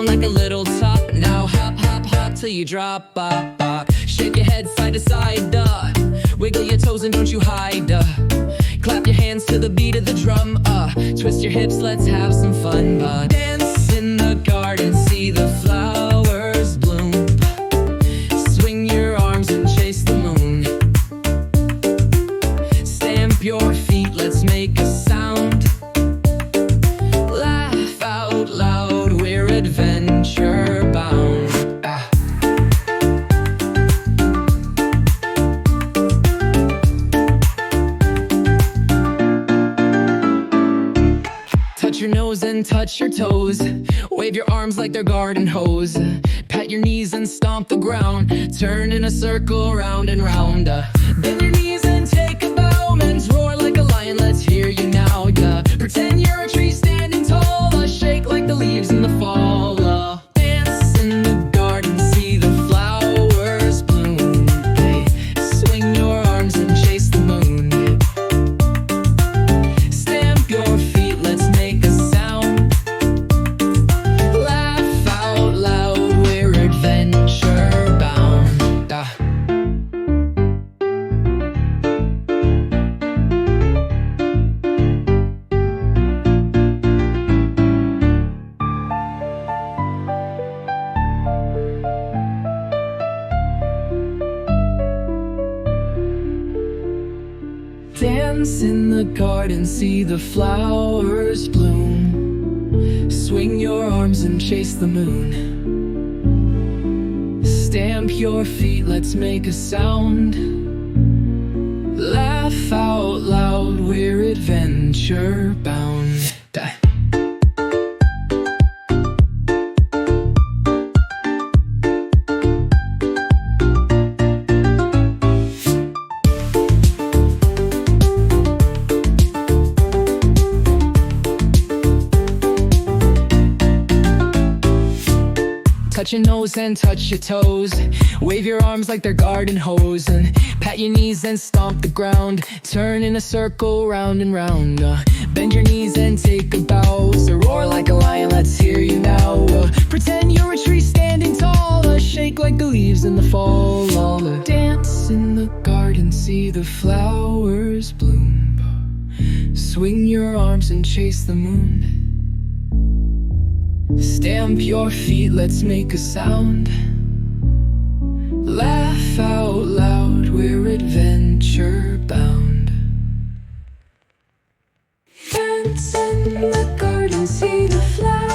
down like a little top. Now hop, hop, hop till you drop, bop, bop. Shake your head side to side, wiggle your toes and don't you hide, clap your hands to the beat of the drum, twist your hips, let's have some fun, dance in the garden, see the flowers bloom, swing your arms and chase the moon, stamp your feet, let's make a sound, laugh out loud, we're adventure bound. Touch your nose and touch your toes, wave your arms like they're garden hose, pat your knees and stomp the ground, turn in a circle round and round, bend your knees and take a bow, men's roar like a lion, let's hear you now, pretend you're a tree standing tall, shake like the leaves in the fall, dance in the garden, see the flowers bloom, swing your arms and chase the moon, stamp your feet, let's make a sound, laugh out loud, we're adventure bound. Dance in the garden, see the flowers bloom, swing your arms and chase the moon, stamp your feet, let's make a sound, laugh out loud, we're adventure bound. Touch your nose and touch your toes, wave your arms like they're garden hose, and pat your knees and stomp the ground, turn in a circle round and round, bend your knees and take a bow, so roar like a lion, let's hear you now, pretend you're a tree standing tall, shake like the leaves in the fall, dance in the garden, see the flowers bloom, swing your arms and chase the moon, stamp your feet, let's make a sound, laugh out loud, we're adventure bound. Dance in the garden, see the flowers